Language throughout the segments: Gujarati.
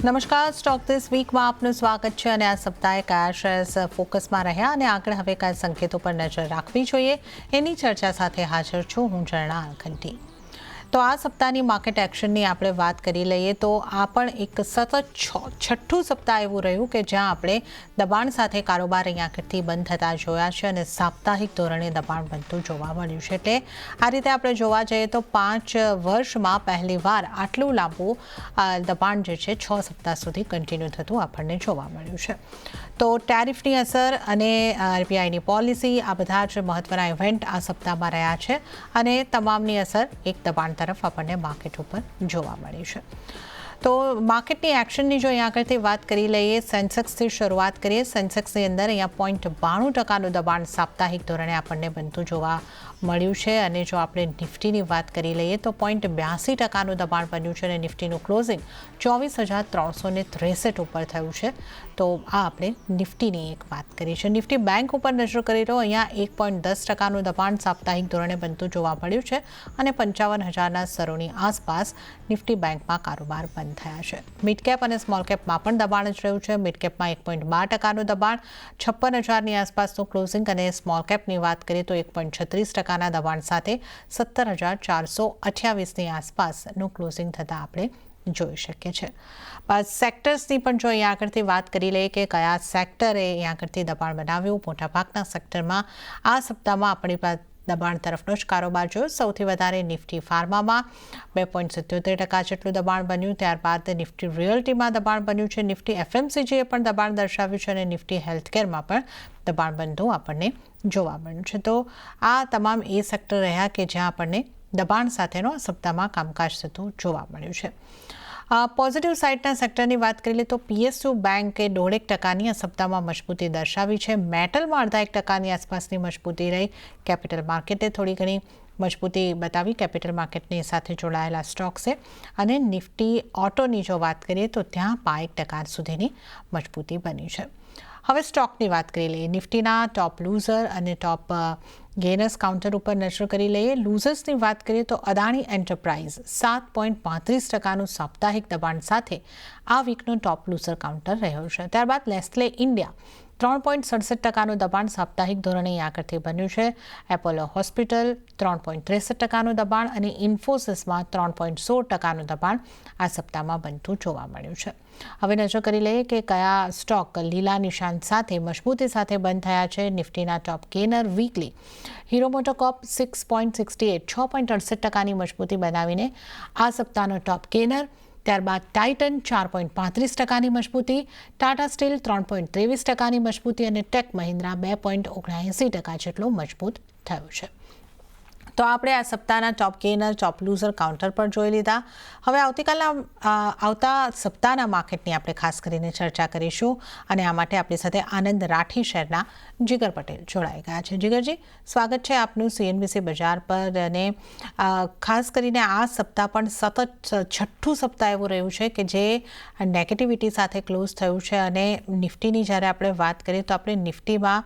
નમસ્કાર, સ્ટોક ધીસ વીકમાં આપનું સ્વાગત છે અને આ સપ્તાહે કયા શેર્સ ફોકસમાં રહ્યા અને આગળ હવે કયા સંકેતો પર નજર રાખવી જોઈએ એની ચર્ચા સાથે હાજર છું હું ઝરણા અખંટી. તો આ સપ્તાહની માર્કેટ એક્શનની આપણે વાત કરી લઈએ તો આ પણ એક સતત છઠ્ઠું સપ્તાહ એવું રહ્યું કે જ્યાં આપણે દબાણ સાથે કારોબાર અહીંયા આગળથી બંધ થતા જોયા છે અને સાપ્તાહિક ધોરણે દબાણ બનતું જોવા મળ્યું છે. એટલે આ રીતે આપણે જોવા જઈએ તો 5 વર્ષમાં પહેલીવાર આટલું લાંબુ દબાણ જે છે 6 સપ્તાહ સુધી કન્ટિન્યુ થતું આપણને જોવા મળ્યું છે. તો ટેરિફની અસર અને આરબીઆઈની પોલિસી આ બધા જ મહત્વના ઇવેન્ટ આ સપ્તાહમાં રહ્યા છે અને તમામની અસર એક દબાણ તરફ આપણને માર્કેટ ઉપર જોવા મળી છે. તો માર્કેટની એક્શનની જો અહીંયા આગળથી વાત કરી લઈએ, સેન્સેક્સથી શરૂઆત કરીએ. સેન્સેક્સની અંદર અહીંયા 0.92% દબાણ સાપ્તાહિક ધોરણે આપણને બનતું જોવા મળ્યું છે અને જો આપણે નિફ્ટીની વાત કરી લઈએ તો 0.82% દબાણ બન્યું છે અને નિફ્ટીનું ક્લોઝિંગ 24,363 ઉપર થયું છે. તો આ આપણે નિફ્ટીની એક વાત કરી છે. નિફ્ટી બેંક ઉપર નજર કરી લો, અહીંયા 1.10% દબાણ સાપ્તાહિક ધોરણે બનતું જોવા મળ્યું છે અને 55,000ના સ્તરોની આસપાસ નિફ્ટી બેંકમાં કારોબાર બંધ થયા છે. મિડ કેપ અને સ્મોલ કેપમાં પણ દબાણ જ રહ્યું છે. મિડ કેપમાં 1.12% દબાણ, 56,000ની આસપાસનું ક્લોઝિંગ અને સ્મોલ કેપની વાત કરીએ તો 1.36%ના દબાણ સાથે 17,428ની આસપાસનું ક્લોઝિંગ થતાં આપણે જોઈ શકીએ છીએ. સેક્ટર્સની પણ જો અહીંયા આગળથી વાત કરી લઈએ કે કયા સેક્ટરે અહીંયા આગળથી દબાણ બનાવ્યું, મોટાભાગના સેક્ટરમાં આ સપ્તાહમાં આપણી પાસે દબાણ તરફનો જ કારોબાર જોયો. સૌથી વધારે નિફ્ટી ફાર્મામાં 2.77% જેટલું દબાણ બન્યું, ત્યારબાદ નિફ્ટી રિયલ્ટીમાં દબાણ બન્યું છે. નિફ્ટી એફએમસીજીએ પણ દબાણ દર્શાવ્યું છે અને નિફ્ટી હેલ્થકેરમાં પણ દબાણ બનતું આપણને જોવા મળ્યું છે. તો આ તમામ એ સેક્ટર રહ્યા કે જ્યાં આપણને દબાણ સાથેનો આ સપ્તાહમાં કામકાજ થતું જોવા મળ્યું છે. પોઝિટિવ સાઇડના સેક્ટરની વાત કરી લઈએ તો પીએસયુ બેંકે 0.5%ની આ સપ્તાહમાં મજબૂતી દર્શાવી છે. મેટલમાં 0.5%ની આસપાસની મજબૂતી રહી. કેપિટલ માર્કેટે થોડી ઘણી મજબૂતી બતાવી, કેપિટલ માર્કેટની સાથે જોડાયેલા સ્ટોક્સે. અને નિફ્ટી ઓટોની જો વાત કરીએ તો ત્યાં 1% સુધીની મજબૂતી બની છે. હવે સ્ટોકની વાત કરી લઈએ. નિફ્ટીના ટોપ લૂઝર અને ટોપ ગેનર્સ કાઉન્ટર ઉપર નજર કરી લઈએ. લૂઝર્સની વાત કરીએ તો અદાણી એન્ટરપ્રાઇઝ 7.35%નું સાપ્તાહિક દબાણ સાથે આ વીકનો ટોપ લૂઝર કાઉન્ટર રહ્યો છે. ત્યારબાદ નેસ્લે ઇન્ડિયા 3.67%નું દબાણ સાપ્તાહિક ધોરણે આગળથી બન્યું છે. એપોલો હોસ્પિટલ 3.63%નું દબાણ અને ઇન્ફોસિસમાં 3.16%નું દબાણ આ સપ્તાહમાં બનતું જોવા મળ્યું છે. હવે નજર કરી લઈએ કે કયા સ્ટોક લીલા નિશાન સાથે મજબૂતી સાથે બંધ થયા છે. નિફ્ટીના top gainer weekly Hero MotoCorp 6.68%ની મજબૂતી બનાવીને આ સપ્તાહનો ટોપ ગેનર. ત્યારબાદ ટાઇટન 4.35%ની મજબૂતી, ટાટા સ્ટીલ 3.23%ની મજબૂતી અને ટેક મહિન્દ્રા 2.79% જેટલો મજબૂત થયો છે. તો આપણે આ સપ્તાહના ટોપ ગેનર, ટોપ લૂઝર કાઉન્ટર પર જોઈ લીધા. હવે આવતા સપ્તાહના માર્કેટની આપણે ખાસ કરીને ચર્ચા કરીશું અને આ માટે આપણી સાથે આનંદ રાઠી શહેરના જીગર પટેલ જોડાઈ ગયા છે. જીગરજી, સ્વાગત છે આપનું CNBC બજાર પર. અને ખાસ કરીને આ સપ્તાહ પણ સતત છઠ્ઠું સપ્તાહ એવું રહ્યું છે કે જે નેગેટિવિટી સાથે ક્લોઝ થયું છે અને નિફ્ટીની જ્યારે આપણે વાત કરીએ તો આપણે નિફ્ટીમાં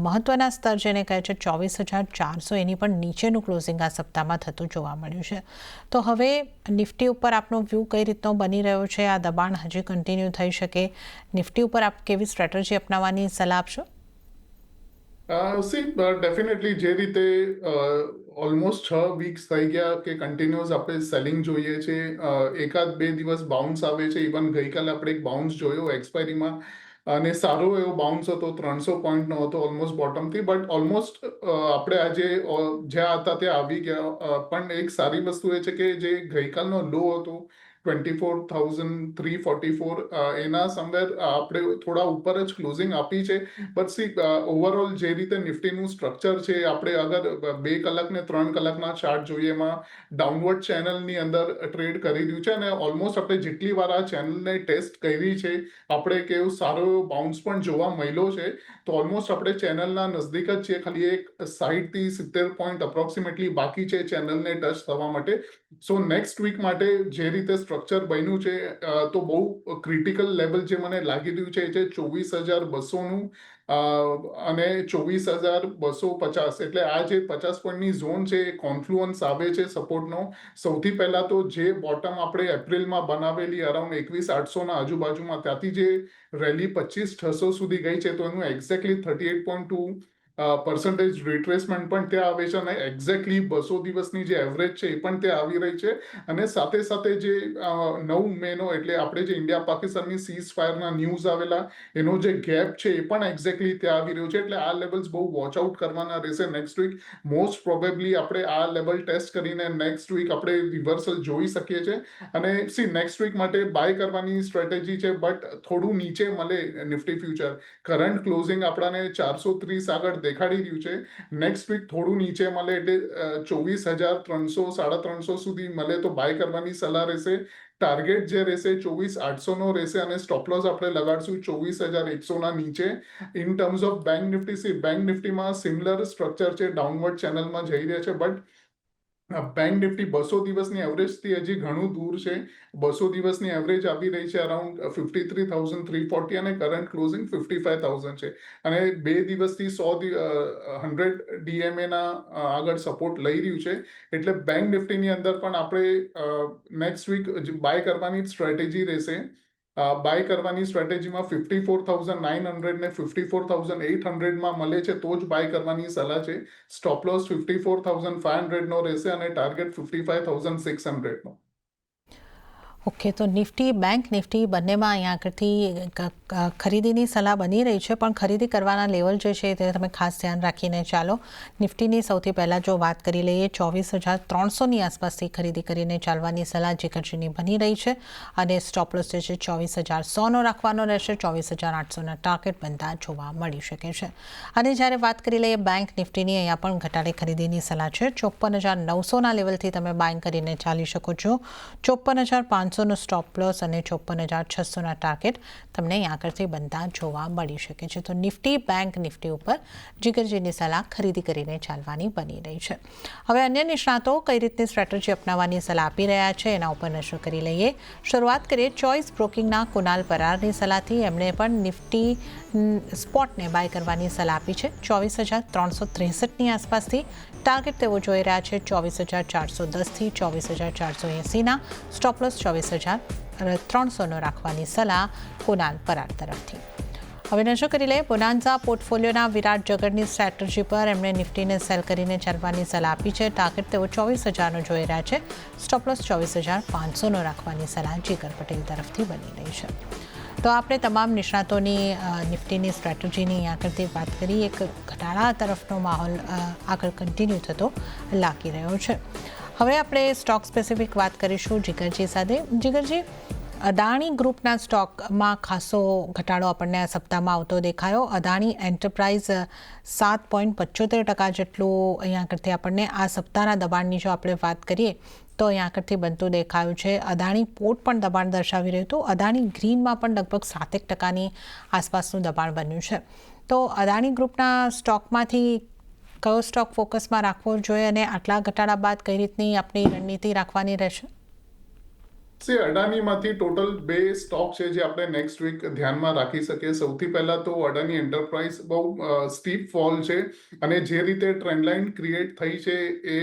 મહત્વના સ્તર જેને કહે છે 24,400 એની પણ નીચેનું ક્લોઝિંગ આ સપ્તાહમાં થતું જોવા મળ્યું છે. તો હવે નિફ્ટી ઉપર આપનો વ્યૂ કઈ રીતનો બની રહ્યો છે? આ દબાણ હજી કન્ટિન્યુ થઈ શકે? નિફ્ટી ઉપર આપ કેવી સ્ટ્રેટેજી અપનાવવાની સલાહ આપશો? ડેફિનેટલી જે રીતે ઓલમોસ્ટ 6 વીક્સ થઈ ગયા કે કન્ટિન્યુઅસ આપણે સેલિંગ જોઈએ છે. એકાદ બે દિવસ બાઉન્સ આવે છે. ઇવન ગઈકાલે આપણે એક બાઉન્સ જોયો એક્સપાયરીમાં અને સારો એવો બાઉન્સ હતો, 300 પોઈન્ટનો હતો ઓલમોસ્ટ બોટમથી. બટ ઓલમોસ્ટ આપણે આજે જ્યાં હતા ત્યાં આવી ગયા. પણ એક સારી વસ્તુ એ છે કે જે ગઈકાલનો લો હતો 24,344 એના સમવેર આપણે થોડા ઉપર જ ક્લોઝિંગ આપી છે. બટ ઓવરઓલ જે રીતે નિફ્ટીનું સ્ટ્રક્ચર છે, આપણે અગર 2 કલાક ને 3 કલાકના ચાર્ટ જોઈએ એમાં ડાઉનવર્ડ ચેનલની અંદર ટ્રેડ કરી રહ્યું છે અને ઓલમોસ્ટ આપણે જેટલી વાર આ ચેનલને ટેસ્ટ કરી છે, આપણે કેવું સારો બાઉન્સ પણ જોવા મળ્યો છે. તો ઓલમોસ્ટ આપણે ચેનલના નજદીક જ છીએ. ખાલી એક 60 થી 70 પોઈન્ટ અપ્રોક્સિમેટલી બાકી છે ચેનલને ટચ થવા માટે. સો નેક્સ્ટ વીક માટે જે રીતે સ્ટ્રક્ચર બન્યું છે તો બહુ ક્રિટિકલ લેવલ જે મને લાગી રહ્યું છે 24,200નું અને 24,250, એટલે આ જે 50 પોઈન્ટની ઝોન છે એ કોન્ફ્લુઅન્સ આવે છે સપોર્ટનો. સૌથી પહેલા તો જે બોટમ આપણે એપ્રિલમાં બનાવેલી અરાઉન્ડ 21,800 આજુબાજુમાં, ત્યાંથી જે રેલી 25,600 સુધી ગઈ છે, તો એનું એક્ઝેક્ટલી 38.2% રિટ્રેસમેન્ટ પણ ત્યાં આવે છે, અને એક્ઝેક્ટલી 200 દિવસની જે એવરેજ છે એ પણ ત્યાં આવી રહી છે. અને સાથે સાથે જે 9 મેનો, એટલે આપણે જે ઇન્ડિયા પાકિસ્તાનની સીઝ ફાયરના ન્યૂઝ આવેલા, એનો જે ગેપ છે એ પણ એક્ઝેક્ટલી ત્યાં આવી રહ્યો છે. એટલે આ લેવલ્સ બહુ વોચ આઉટ કરવાના રહેશે નેક્સ્ટ વીક. મોસ્ટ પ્રોબેબલી આપણે આ લેવલ ટેસ્ટ કરીને નેક્સ્ટ વીક આપણે રિવર્સલ જોઈ શકીએ છીએ. અને નેક્સ્ટ વીક માટે બાય કરવાની સ્ટ્રેટેજી છે, બટ થોડું નીચે મળે નિફ્ટી ફ્યુચર. કરંટ ક્લોઝિંગ આપણાને 430 આગળ દેખાડી રહ્યું છે. નેક્સ્ટ વીક થોડું નીચે મળે એટલે 24,300 350 સુધી મળે તો બાય કરવાની સલાહ રહેશે. ટાર્ગેટ જે રહેશે 24,800 નો રહેશે, અને સ્ટોપ લોસ આપણે લગાડશું 24,100 ના નીચે. In terms of bank Nifty, bank નિફ્ટીમાં સિમિલર સ્ટ્રક્ચર છે, ડાઉનવર્ડ ચેનલમાં જઈ રહ્યા છે. બટ બેંક નિફ્ટી 200 દિવસની એવરેજથી હજી ઘણું દૂર છે. 200 દિવસની એવરેજ આવી રહી છે અરાઉન્ડ 53,340, અને કરંટ ક્લોઝિંગ 55,000 છે. અને 2 દિવસથી 100 ડીએમએ ના આગળ સપોર્ટ લઈ રહ્યું છે. એટલે બેંક નિફ્ટીની અંદર પણ આપણે નેક્સ્ટ વીક બાય કરવાની સ્ટ્રેટેજી રહેશે. બાય કરવાની સ્ટ્રેટેજીમાં 54,900 ને 54,800માં મળે છે તો જ બાય કરવાની સલાહ છે. સ્ટોપ લોસ 54,500 નો રહેશે, અને ટાર્ગેટ 55,600 નો. ઓકે, તો નિફ્ટી, બેંક નિફ્ટી બંનેમાં અહીંયા આગળથી ખરીદીની સલાહ બની રહી છે, પણ ખરીદી કરવાના લેવલ જે છે તે તમે ખાસ ધ્યાન રાખીને ચાલો. નિફ્ટીની સૌથી પહેલાં જો વાત કરી લઈએ, 24,300ની આસપાસથી ખરીદી કરીને ચાલવાની સલાહ જીગરજીની બની રહી છે, અને સ્ટોપ લોસ જે છે 24,100નો રાખવાનો રહેશે. 24,800ના ટાર્ગેટ બનતા જોવા મળી શકે છે. અને જ્યારે વાત કરી લઈએ બેંક નિફ્ટીની, અહીંયા પણ ઘટાડે ખરીદીની સલાહ છે. 54,900ના લેવલથી તમે બાય કરીને ચાલી શકો છો. 54,500 નો સ્ટોપ લોસ અને 54,600ના ટાર્ગેટ તમને અહીં આગળથી બનતા જોવા મળી શકે છે. તો નિફ્ટી, બેંક નિફ્ટી ઉપર જીગરજીની સલાહ ખરીદી કરીને ચાલવાની બની રહી છે. હવે અન્ય નિષ્ણાતો કઈ રીતની સ્ટ્રેટેજી અપનાવવાની સલાહ આપી રહ્યા છે એના ઉપર નજર કરી લઈએ. શરૂઆત કરીએ ચોઇસ બ્રોકિંગના કુનાલ પરારની સલાહથી. એમણે પણ નિફ્ટી સ્પોટને બાય કરવાની સલાહ આપી છે 24,363ની આસપાસથી. ટાર્ગેટ તેઓ જોઈ રહ્યા છે 24,410થી 24,480ના. સ્ટોપ લોસ 24,300નો રાખવાની સલાહ કુનાલ પરાર તરફથી. હવે નજર કરી લઈએ બોનાન્ઝા પોર્ટફોલિયોના વિરાટ જગરની સ્ટ્રેટેજી પર. એમણે નિફ્ટીને સેલ કરીને ચાલવાની સલાહ આપી છે. ટાર્ગેટ તેઓ 24,000નો જોઈ રહ્યા છે. સ્ટોપ લોસ 24,500નો રાખવાની સલાહ જીગર પટેલ તરફથી બની રહી છે. તો આપણે તમામ નિષ્ણાતોની નિફ્ટીની સ્ટ્રેટેજીની આગળથી વાત કરી. એક ઘટાડા તરફનો માહોલ આગળ કન્ટિન્યુ થતો લાગી રહ્યો છે. હવે આપણે સ્ટોક સ્પેસિફિક વાત કરીશું જીગરજી સાથે. જીગરજી, અદાણી ગ્રુપના સ્ટોકમાં ખાસો ઘટાડો આપણને આ સપ્તાહમાં આવતો દેખાયો. અદાણી એન્ટરપ્રાઇઝ 7.75% જેટલું અહીંયા આગળથી આપણને આ સપ્તાહના દબાણની જો આપણે વાત કરીએ તો અહીંયા આગળથી બનતું દેખાયું છે. અદાણી પોર્ટ પણ દબાણ દર્શાવી રહ્યું હતું. અદાણી ગ્રીનમાં પણ લગભગ 7% આસપાસનું દબાણ બન્યું છે. તો અદાણી ગ્રુપના સ્ટોકમાંથી કયો સ્ટોક ફોકસમાં રાખવો જોઈએ, અને આટલા ઘટાડા બાદ કઈ રીતની આપણી રણનીતિ રાખવાની રહેશે? અડાનીમાંથી ટોટલ 2 સ્ટોક છે જે આપણે નેક્સ્ટ વીક ધ્યાનમાં રાખી શકીએ. સૌથી પહેલા તો અડાની એન્ટરપ્રાઇઝ બહુ સ્ટીપ ફોલ છે, અને જે રીતે ટ્રેન્ડ લાઇન ક્રિએટ થઈ છે એ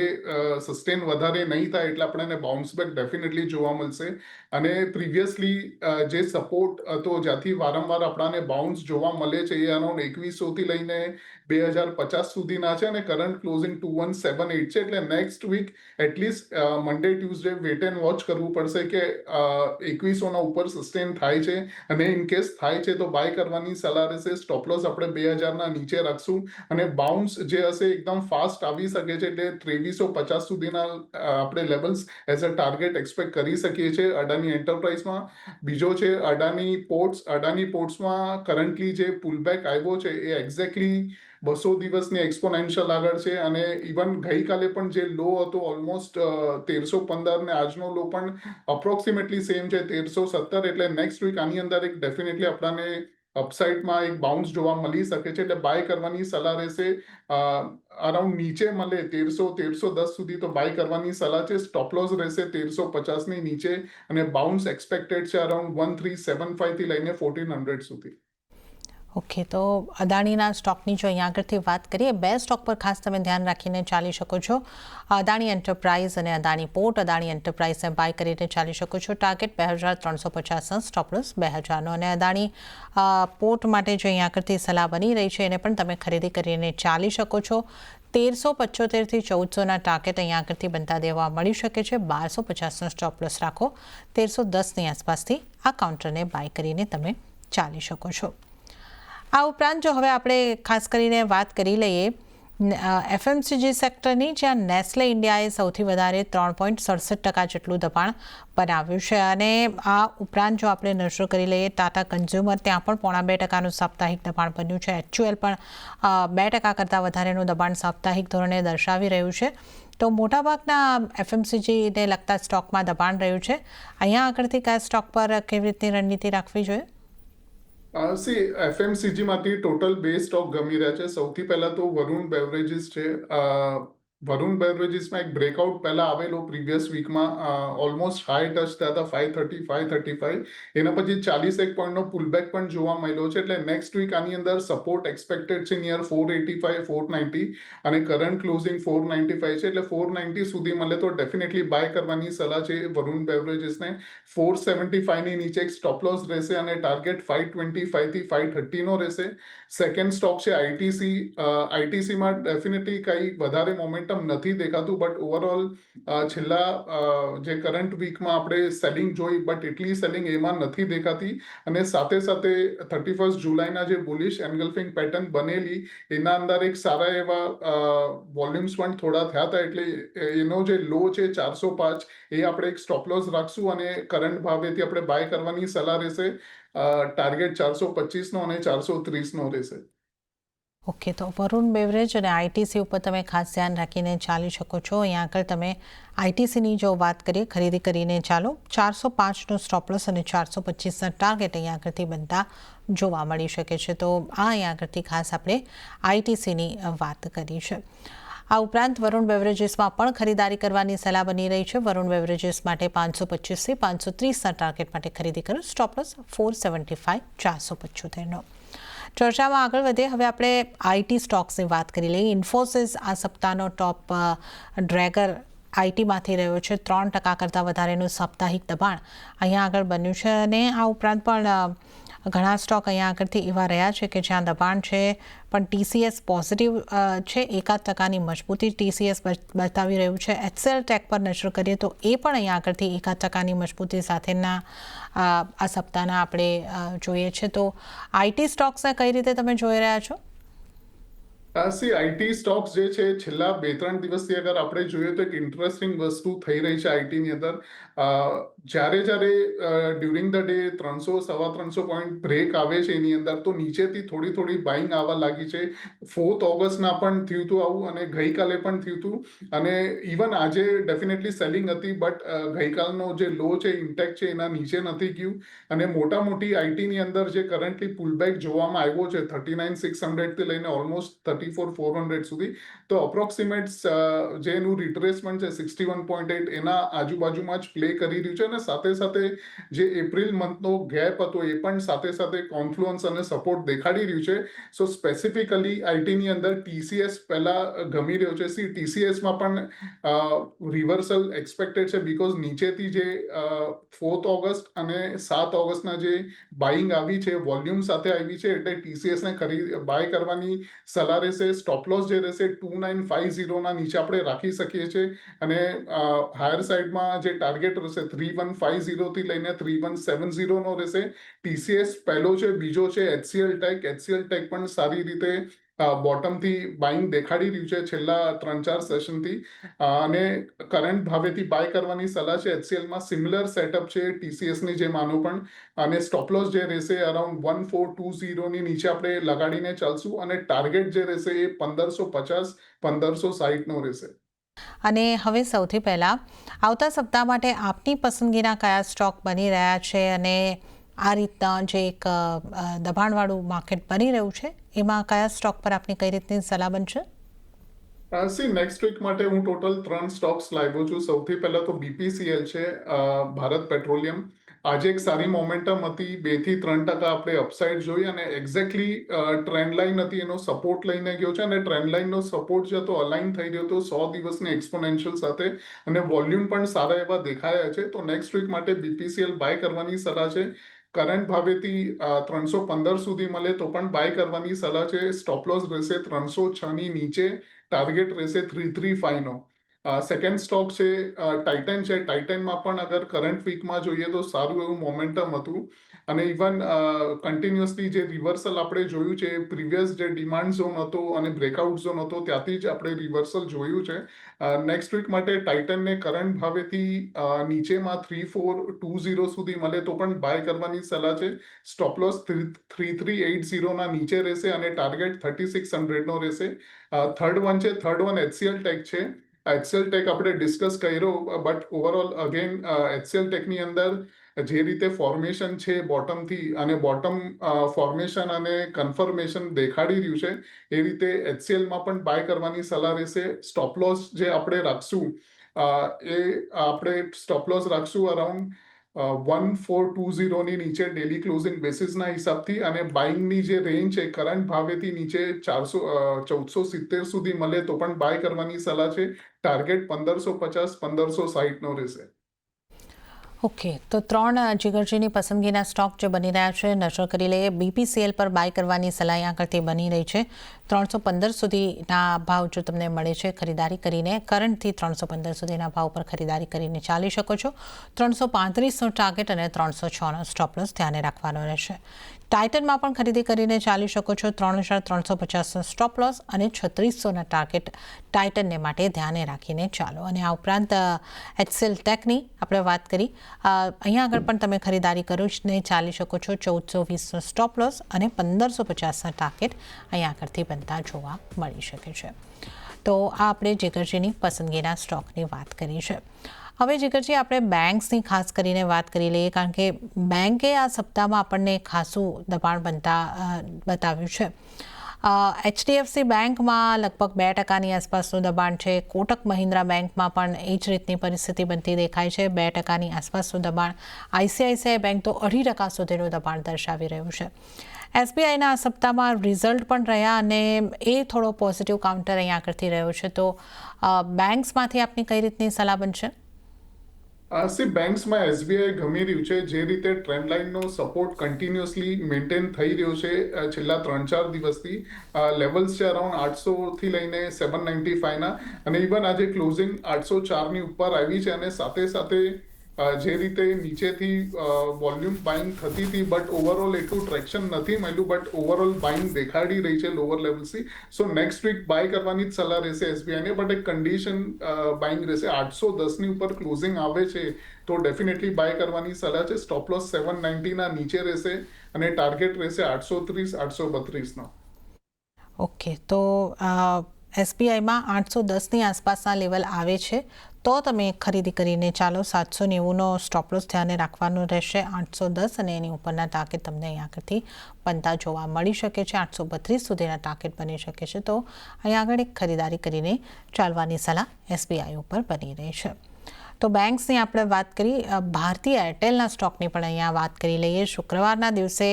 સસ્ટેન વધારે નહીં થાય, એટલે આપણને બાઉન્સ બેક ડેફિનેટલી જોવા મળશે. અને પ્રિવિયસલી જે સપોર્ટ હતો જ્યાંથી વારંવાર આપણને બાઉન્સ જોવા મળે છે, એ અરાઉન્ડ 2100 થી લઈને 2050 સુધીના છે, અને કરંટ ક્લોઝિંગ 2178 છે. એટલે next week at least Monday Tuesday wait and watch કરવું પડશે કે 2100ના ઉપર સસ્ટેન થાય છે, અને ઇન કેસ થાય છે તો બાય કરવાની સલાહ રહેશે. સ્ટોપ લોસ આપણે 2000ના નીચે રાખશું, અને બાઉન્સ જે હશે એકદમ ફાસ્ટ આવી શકે છે, એટલે 2350 સુધીના આપણે levels as a target expect કરી શકીએ છીએ અડાની એન્ટરપ્રાઇઝમાં. બીજો છે અડાની પોર્ટ્સ. અડાની પોર્ટ્સમાં કરન્ટલી જે પુલબેક આવ્યો છે એ એક્ઝેક્ટલી 200 દિવસની એક્સપોનેન્શિયલ આગળ છે, અને ઇવન ગઈકાલે પણ જે લો હતો ઓલમોસ્ટ 1315, ને આજનો લો પણ અપ્રોક્સિમેટલી સેમ છે 1317. એટલે નેક્સ્ટ વીક આની અંદર એક ડેફિનેટલી આપણને અપસાઇડમાં એક બાઉન્સ જોવા મળી શકે છે, એટલે બાય કરવાની સલાહ રહેશે. અરાઉન્ડ નીચે મળે 1310 સુધી તો બાય કરવાની સલાહ છે. સ્ટોપ લોસ રહેશે 1350ની નીચે, અને બાઉન્સ એક્સપેક્ટેડ છે અરાઉન્ડ 1375 થી લઈને 1400 સુધી. ઓકે, તો અદાણીના સ્ટોકની જો અહીંયા આગળથી વાત કરીએ, બે સ્ટોક પર ખાસ તમે ધ્યાન રાખીને ચાલી શકો છો. અદાણી એન્ટરપ્રાઇઝ અને અદાણી પોર્ટ. અદાણી એન્ટરપ્રાઇઝને બાય કરીને ચાલી શકો છો. ટાર્ગેટ 2350, સ્ટોપ લોસ 2000નો. અને અદાણી પોર્ટ માટે જો અહીંયા આગળથી સલાહ બની રહી છે, એને પણ તમે ખરીદી કરીને ચાલી શકો છો. 1375થી 1400ના ટાર્ગેટ અહીંયા આગળથી બનતા દેવા મળી શકે છે. 1250નો સ્ટોપ લોસ રાખો. 1310ની આસપાસથી આ કાઉન્ટરને બાય કરીને તમે ચાલી શકો છો. આ ઉપરાંત જો હવે આપણે ખાસ કરીને વાત કરી લઈએ એફએમસીજી સેક્ટરની, જ્યાં નેસ્લે ઇન્ડિયાએ સૌથી વધારે 3.67% જેટલું દબાણ બનાવ્યું છે. અને આ ઉપરાંત જો આપણે નજર કરી લઈએ ટાટા કન્ઝ્યુમર, ત્યાં પણ 0.5%નું સાપ્તાહિક દબાણ બન્યું છે. એચયુએલ પણ 2% કરતાં વધારેનું દબાણ સાપ્તાહિક ધોરણે દર્શાવી રહ્યું છે. તો મોટાભાગના એફએમસીજીને લગતા સ્ટોકમાં દબાણ રહ્યું છે. અહીંયા આગળથી કયા સ્ટોક પર કેવી રીતની રણનીતિ રાખવી જોઈએ? એફએમસીજીમાંથી ટોટલ 2 સ્ટોક ગમી રહ્યા છે. સૌથી પહેલા તો વરુણ બેવરેજીસ છે. વરુણ બેવરેજીસમાં એક બ્રેકઆઉટ પહેલા આવેલો પ્રીવિયસ વીકમાં, ઓલમોસ્ટ હાઈ ટચ થયા હતા 530, 535. એના પછી 41 પોઈન્ટનો પુલબેક પણ જોવા મળ્યો છે. એટલે નેક્સ્ટ વીક આની અંદર સપોર્ટ એક્સપેક્ટેડ છે નિયર 485, 490 અને કરંટ ક્લોઝિંગ 495 છે. એટલે 490 સુધી મળે તો ડેફિનેટલી બાય કરવાની સલાહ છે વરુણ બેવરેજીસને. 475ની નીચે એક સ્ટોપ લોસ રહેશે અને ટાર્ગેટ 525 થી 530નો રહેશે. સેકન્ડ સ્ટોક છે આઈટીસી. આઈટીસીમાં ડેફિનેટલી કંઈ વધારે મોમેન્ટમ નથી દેખાતું, બટ ઓવરઓલ છેલ્લા જે કરંટ વીકમાં આપણે સેલિંગ જોઈ, બટ એટલી સેલિંગ એમાં નથી દેખાતી. અને સાથે સાથે 31 જુલાઈના જે બુલિશ એન્ગલ્ફિંગ પેટર્ન બનેલી, એના અંદર એક સારા એવા વોલ્યુમ્સ પણ થોડા થયા હતા. એટલે એનો જે લો છે 405, એ આપણે એક સ્ટોપ લોસ રાખશું અને કરંટ ભાવેથી આપણે બાય કરવાની સલાહ રહેશે. ટાર્ગેટ 425નો અને 430નો રહેશે. ઓકે, તો વરુણ બેવરેજ અને આઈટીસી ઉપર તમે ખાસ ધ્યાન રાખીને ચાલી શકો છો. અહીંયા આગળ તમે આઈટીસીની જો વાત કરીએ, ખરીદી કરીને ચાલો. 405નો સ્ટોપ લોસ અને 425ના ટાર્ગેટ અહીંયા આગળથી બનતા જોવા મળી શકે છે. તો આ અહીંયા આગળથી ખાસ આપણે આઈટીસીની વાત કરી છે. આ ઉપરાંત વરુણ બેવરેજીસમાં પણ ખરીદારી કરવાની સલાહ બની રહી છે. વરુણ બેવરેજીસ માટે 525થી 530ના ટાર્ગેટ માટે ખરીદી કરો. Stop loss 475, 475નો. ચર્ચામાં આગળ વધીએ. હવે આપણે આઈટી સ્ટોક્સની વાત કરી લઈએ. ઇન્ફોસિસ આ સપ્તાહનો ટોપ ડ્રેગર આઈટીમાંથી રહ્યો છે. 3% કરતાં વધારેનું સાપ્તાહિક દબાણ અહીંયા આગળ બન્યું છે. અને આ ઉપરાંત પણ ઘણા સ્ટોક અહીંયા આગળથી એવા રહ્યા છે કે જ્યાં દબાણ છે, પણ ટીસીએસ પોઝિટિવ છે. 1% મજબૂતી ટીસીએસ બતાવી રહ્યું છે. એચસીએલ ટેક પર નજર કરીએ તો એ પણ અહીંયા આગળથી 1% મજબૂતી સાથેના આ સપ્તાહના આપણે જોઈએ છે. તો આઈટી સ્ટોક્સને કઈ રીતે તમે જોઈ રહ્યા છો? આઈટી સ્ટોક્સ જે છે છેલ્લા 2-3 દિવસથી અગર આપણે જોઈએ તો એક ઇન્ટરેસ્ટિંગ વસ્તુ થઈ રહી છે આઈટીની અંદર. જ્યારે during the day 300-350 point break આવે છે એની અંદર, તો નીચેથી થોડી બાઇંગ આવવા લાગી છે. 4th ઓગસ્ટના પણ થયું હતું આવું, અને ગઈકાલે પણ થયું હતું. અને ઇવન આજે ડેફિનેટલી સેલિંગ હતી, બટ ગઈકાલનો જે લો છે ઇન્ટેક્ટ છે, એના નીચે નથી ગયું. અને મોટી આઈટીની અંદર જે કરન્ટલી પુલબેક જોવામાં આવ્યો છે 39,600થી લઈને ઓલમોસ્ટ 34,400 સુધી, તો અપ્રોક્સિમેટ જે એનું રિટ્રેસમેન્ટ છે 61.8 એના આજુબાજુમાં જ પ્લે કરી રહ્યું છે. અને સાથે જે એપ્રિલ મંથનો ગેપ હતો એ પણ સાથે કોન્ફ્લુઅન્સ અને સપોર્ટ દેખાડી રહ્યું છે. સો સ્પેસિફિકલી આઈટીની અંદર ટીસીએસ પહેલા ગમી રહ્યો છે. ટીસીએસમાં પણ રિવર્સલ એક્સપેક્ટેડ છે, બીકોઝ નીચેથી જે 4th ઓગસ્ટ અને 7 ઓગસ્ટના જે બાઇંગ આવી છે, વોલ્યુમ સાથે આવી છે, એટલે ટીસીએસને બાય કરવાની સલાહ રહેશે. સ્ટોપ લોસ જે રહેશે 2950ના નીચે આપણે રાખી શકીએ છીએ. અને હાયર સાઈડમાં જે ટાર્ગેટ રહેશે 3150થી લઈને 3170નો રહેશે. ટીસીએસ પહેલો છે. બીજો છે એચસીએલ ટેક. એચસીએલ ટેક પણ સારી રીતે બોટમથી બાઇંગ દેખાડી રહ્યું છે છેલ્લા 3-4 સેશનથી. અને કરંટ ભાવેથી બાય કરવાની સલાહ છે. એચસીએલમાં સિમિલર સેટઅપ છે ટીસીએસની જેમ આનો પણ. અને સ્ટોપ લોસ જે રહેશે અરાઉન્ડ 1420ની નીચે આપણે લગાડીને ચાલશું. અને ટાર્ગેટ જે રહેશે એ 1550, 1560નો રહેશે. અને હવે સૌથી પહેલાં આવતા સપ્તાહ માટે આપની પસંદગીના કયા સ્ટોક બની રહ્યા છે, અને આ રીતના જે એક દબાણવાળું માર્કેટ બની રહ્યું છે, એમાં કયા સ્ટોક પર આપની કઈ રીતની સલાહ બનશે? નેક્સ્ટ વીક માટે હું ટોટલ 3 સ્ટોક્સ લાવ્યો છું. સૌથી પહેલા તો બીપીસીએલ છે, ભારત પેટ્રોલિયમ. આજે એક સારી મોમેન્ટમ હતી, 2 થી 3% આપણે અપસાઇડ જોઈ અને એક્ઝેક્ટલી ટ્રેન્ડ લાઇન હતી એનો સપોર્ટ લઈને ગયો છે અને ટ્રેન્ડ લાઇનનો સપોર્ટ જે હતો અલાઇન થઈ રહ્યો હતો 100 દિવસની એક્સપોનેન્શિયલ સાથે અને વોલ્યુમ પણ સારા એવા દેખાયા છે. તો નેક્સ્ટ વીક માટે BPCL બાય કરવાની સલાહ છે. કરંટ ભાવેથી 315 સુધી મળે તો પણ બાય કરવાની સલાહ છે. સ્ટોપ લોસ રહેશે 306 ની નીચે, ટાર્ગેટ રહેશે 335 નો. સેકન્ડ સ્ટોક છે ટાઇટન છે. ટાઇટનમાં પણ અગર કરંટ વીકમાં જોઈએ તો સારું એવું મોમેન્ટમ હતું અને ઇવન કન્ટિન્યુઅસલી જે રિવર્સલ આપણે જોયું છે, પ્રીવિયસ જે ડિમાન્ડ ઝોન હતો અને બ્રેકઆઉટ ઝોન હતો ત્યાંથી જ આપણે રિવર્સલ જોયું છે. નેક્સ્ટ વીક માટે ટાઇટનને કરંટ ભાવેથી નીચેમાં 3420 સુધી મળે તો પણ બાય કરવાની સલાહ છે. સ્ટોપ લોસ 3380 ના નીચે રહેશે અને ટાર્ગેટ 3600 નો રહેશે. થર્ડ વન HCL ટેક છે. HCL ટેક આપણે ડિસ્કસ કર્યો, બટ ઓવરઓલ અગેન HCL ટેકની અંદર જે રીતે ફોર્મેશન છે બોટમથી અને બોટમ ફોર્મેશન અને કન્ફર્મેશન દેખાડી રહ્યું છે એ રીતે HCLમાં પણ બાય કરવાની સલાહ રહેશે. સ્ટોપ લોસ જે આપણે રાખશું એ આપણે સ્ટોપ લોસ રાખશું અરાઉન્ડ 1420 ની નીચે ડેલી ક્લોઝિંગ બેસિસના હિસાબથી અને બાઇંગની જે રેન્જ છે કરંટ ભાવેથી નીચે 1470 સુધી મળે તો પણ બાય કરવાની સલાહ છે. ટાર્ગેટ 1550-1560 નો રહેશે. ઓકે, તો 3 જીગરજીની પસંદગીના સ્ટોક જે બની રહ્યા છે નજર કરી લઈએ. BPCL પર બાય કરવાની સલાહ અહીંયા કરતી બની રહી છે. 315 સુધીના ભાવ જો તમને મળે છે ખરીદારી કરીને, કરંટથી 315 સુધીના ભાવ પર ખરીદારી કરીને ચાલી શકો છો. 335નો ટાર્ગેટ અને 306નો સ્ટોપ લોસ ધ્યાને રાખવાનો રહેશે. ટાઇટનમાં પણ ખરીદી કરીને ચાલી શકો છો. 3350નો સ્ટોપ લોસ અને 3600ના ટાર્ગેટ ટાઇટનને માટે ધ્યાને રાખીને ચાલો. અને આ ઉપરાંત HCL ટેકની આપણે વાત કરી, અહીંયા આગળ પણ તમે ખરીદારી કરીને ચાલી શકો છો. 1420નો સ્ટોપ લોસ અને 1550ના ટાર્ગેટ અહીંયા આગળથી બનતા જોવા મળી શકે છે. તો આ આપણે જીગરજીની પસંદગીના સ્ટોકની વાત કરી છે. હવે જીગરજી આપણે બેંક્સની ખાસ કરીને વાત કરી લઈએ, કારણ કે બેંકે આ સપ્તાહમાં આપણને ખાસું દબાણ બતાવ્યું છે. HDFC બેંકમાં લગભગ 2%ની આસપાસનું દબાણ છે. કોટક મહિન્દ્રા બેંકમાં પણ એ જ રીતની પરિસ્થિતિ બનતી દેખાય છે. 2%ની આસપાસનું દબાણ. ICICI બેંક તો 2.5% સુધીનું દબાણ દર્શાવી રહ્યું છે. SBIના આ સપ્તાહમાં રિઝલ્ટ પણ રહ્યા અને એ થોડો પોઝિટિવ કાઉન્ટર અહીંયા આગળથી રહ્યો છે. તો બેંક્સમાંથી આપની કઈ રીતની સલાહ બનશે? બેંક્સમાં SBI ગમી રહ્યું છે. જે રીતે ટ્રેન્ડ લાઇનનો સપોર્ટ કન્ટિન્યુઅસલી મેન્ટેન થઈ રહ્યો છે છેલ્લા 3-4 દિવસથી, લેવલ્સ છે અરાઉન્ડ 800 થી લઈને 795 ના અને ઇવન આજે ક્લોઝિંગ 804 ની ઉપર આવી છે અને સાથે સાથે જે રીતે નીચેથી વોલ્યુમ બાઇંગ થતી હતી બટ ઓવરઓલ એટલું ટ્રેક્શન નથી મળ્યું, બટ ઓવરઓલ બાઇંગ દેખાડી રહી છે લોઅર લેવલથી. સો નેક્સ્ટ વીક બાય કરવાની જ સલાહ રહેશે SBIને, બટ એક કન્ડિશન બાઇંગ રહેશે. 810 ની ઉપર ક્લોઝિંગ આવે છે તો ડેફિનેટલી બાય કરવાની સલાહ છે. સ્ટોપ લોસ 790 ના નીચે રહેશે અને ટાર્ગેટ રહેશે 830-832 નો. ઓકે, તો SBIમાં 810ની આસપાસના લેવલ આવે છે તો તમે ખરીદી કરીને ચાલો. 790નો સ્ટોપ લોસ ધ્યાને રાખવાનો રહેશે. 810 અને એની ઉપરના ટાર્ગેટ તમને અહીંયા આગળથી બનતા જોવા મળી શકે છે. 832 સુધીના ટાર્ગેટ બની શકે છે. તો અહીંયા આગળ એક ખરીદારી કરીને ચાલવાની સલાહ SBI ઉપર બની રહી છે. તો બેંક્સની આપણે વાત કરી. ભારતીય એરટેલના સ્ટોકની પણ અહીંયા વાત કરી લઈએ. શુક્રવારના દિવસે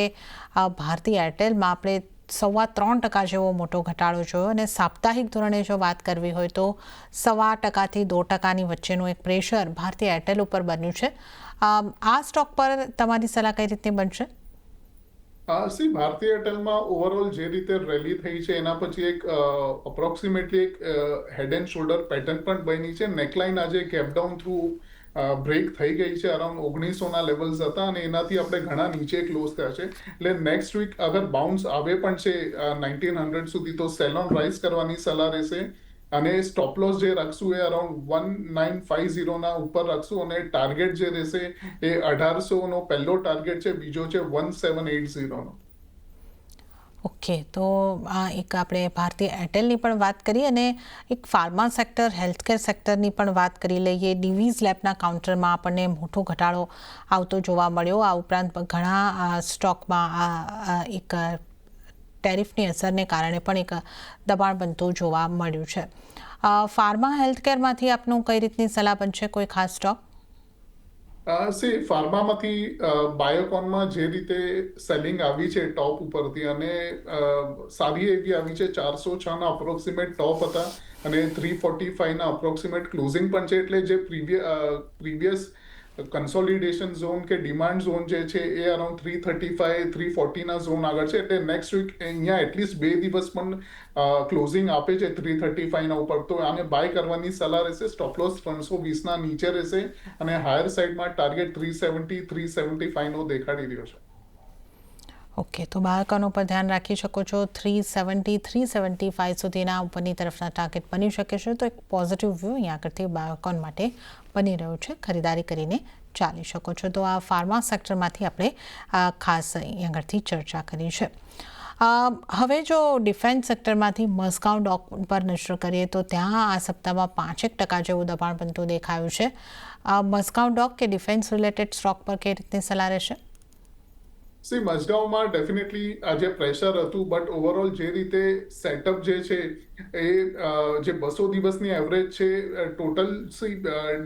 ભારતીય એરટેલમાં આપણે 3.25% જેવો મોટો ઘટાડો જોયો અને સાપ્તાહિક ધોરણે જો વાત કરવી હોય તો 2.25% થી 2%ની વચ્ચેનું એક પ્રેશર ભારતીય એરટેલ ઉપર બન્યું છે. આ સ્ટોક પર તમારી સલાહ કઈ રીતની બનશે? ભારતીય એરટેલમાં ઓવરઓલ જે રીતે રેલી થઈ છે એના પછી એક અપ્રોક્સિમેટલી એક હેડ એન્ડ શોલ્ડર પેટર્ન પણ બની છે. નેકલાઇન આજે કેપડાઉન થ્રુ બ્રેક થઈ ગઈ છે. અરાઉન્ડ 1900ના લેવલ્સ હતા અને એનાથી આપણે ઘણા નીચે ક્લોઝ થયા છે. એટલે નેક્સ્ટ વીક અગર બાઉન્સ આવે પણ છે 1900 સુધી તો સેલ ઓન રાઇઝ કરવાની સલાહ રહેશે અને સ્ટોપ લોસ જે રાખશું એ અરાઉન્ડ 1950ના ઉપર રાખશું અને ટાર્ગેટ જે રહેશે એ 1800નો પહેલો ટાર્ગેટ છે, બીજો છે 1780નો. ઓકે, તો આ એક આપણે ભારતીય એરટેલની પણ વાત કરી અને એક ફાર્મા સેક્ટર, હેલ્થકેર સેક્ટરની પણ વાત કરી લઈએ. ડિવીઝ લેબના કાઉન્ટરમાં આપણને મોટો ઘટાડો આવતો જોવા મળ્યો. આ ઉપરાંત ઘણા સ્ટોકમાં એક ટેરિફની અસરને કારણે પણ એક દબાણ બનતું જોવા મળ્યું છે. ફાર્મા હેલ્થકેરમાંથી આપનું કઈ રીતની સલાહ બનશે? કોઈ ખાસ સ્ટોક? ફાર્મામાંથી બાયોકોનમાં જે રીતે સેલિંગ આવી છે ટોપ ઉપરથી અને સારી એવી આવી છે 406ના અપ્રોક્સિમેટ ટોપ હતા અને 345ના અપ્રોક્સિમેટ ક્લોઝિંગ પણ છે એટલે જે પ્રીવિયસ કન્સોલિડેશન ઝોન કે ડિમાન્ડ ઝોન જે છે એ અરાઉન્ડ 335 340ના ઝોન આગળ છે એટલે નેક્સ્ટ વીક અહીંયા એટલીસ્ટ 2 દિવસ પણ ક્લોઝિંગ આપે છે 335ના ઉપર તો આને બાય કરવાની સલાહ રહેશે. સ્ટોપ લોસ 320ના નીચે રહેશે અને હાયર સાઈડમાં ટાર્ગેટ 370 375નો દેખાડી રહ્યો છે. ઓકે, તો બાળકોનો પર ધ્યાન રાખી શકો છો. 370 375 સુધીના ઉપરની તરફના ટાર્ગેટ બની શકે છે. તો એક પોઝિટિવ વ્યૂ અહીંયા આગળથી બાળકોન માટે બની રહ્યું છે. ખરીદારી કરીને ચાલી શકો છો. તો આ ફાર્મા સેક્ટરમાંથી આપણે ખાસ અહીંયા આગળથી ચર્ચા કરી છે. હવે જો ડિફેન્સ સેક્ટરમાંથી મઝગાંવ ડોક પર નજર કરીએ તો ત્યાં આ સપ્તાહમાં 5% જેવું દબાણ બનતું દેખાયું છે. મઝગાંવ ડોક કે ડિફેન્સ રિલેટેડ સ્ટોક પર કઈ રીતની સલાહ રહેશે? મઝગાંવમાં ડેફિનેટલી આજે પ્રેશર હતું બટ ઓવરઓલ જે રીતે સેટઅપ જે છે એ જે 200 દિવસની એવરેજ છે ટોટલ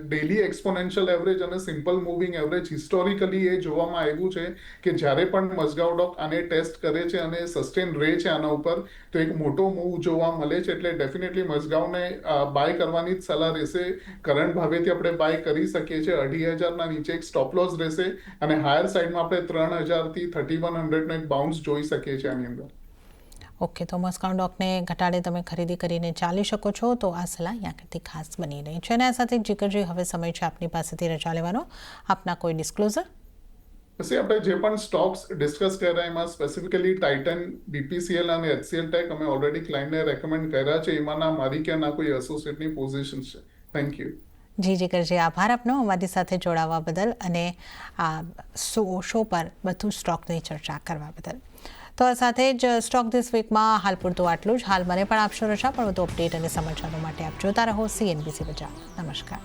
ડેલી એક્સપોનેન્શિયલ એવરેજ અને સિમ્પલ મૂવિંગ એવરેજ હિસ્ટોરિકલી એ જોવામાં આવ્યું છે કે જ્યારે પણ મઝગાંવ ડોક આને ટેસ્ટ કરે છે અને સસ્ટેન રહે છે આના ઉપર તો એક મોટો મૂવ જોવા મળે છે એટલે ડેફિનેટલી મઝગાંવને બાય કરવાની જ સલાહ રહેશે. કરંટ ભાવેથી આપણે બાય કરી શકીએ છીએ. 2,500ના નીચે એક સ્ટોપ લોસ રહેશે અને હાયર સાઈડમાં આપણે 3,000થી 3,100નો એક બાઉન્સ જોઈ શકીએ છીએ આની અંદર. ઓકે, તો મઝગાંવ ડોકને ઘટાડે તમે ખરીદી કરીને ચાલી શકો છો. તો આ સલાહ અહીંયા આગળથી ખાસ બની રહી છે. અને આ સાથે જીગરજી હવે સમય છે આપની પાસેથી રજા લેવાનો. આપના કોઈ ડિસ્ક્લોઝર? પછી આપણે જે પણ સ્ટોક્સ ડિસ્કસ કર્યા એમાં સ્પેસિફિકલી ટાઇટન, BPCL અને HCL ટેક અમે ઓલરેડી ક્લાયન્ટને રેકમેન્ડ કર્યા છે. એમાંના મારી કે ના કોઈ એસોસિએટની પોઝિશન છે. Thank you. જી જીગરજી, આભાર આપનો અમારી સાથે જોડાવા બદલ અને આ શો પર બધું સ્ટોકની ચર્ચા કરવા બદલ. તો આ સાથે જ સ્ટોક ધીસ વીકમાં હાલ પૂરતું આટલું જ. હાલ મને પણ આપશો રજા, પણ વધુ અપડેટ અને સમાચારો માટે આપ જોતા રહો CNBC બજાર. નમસ્કાર.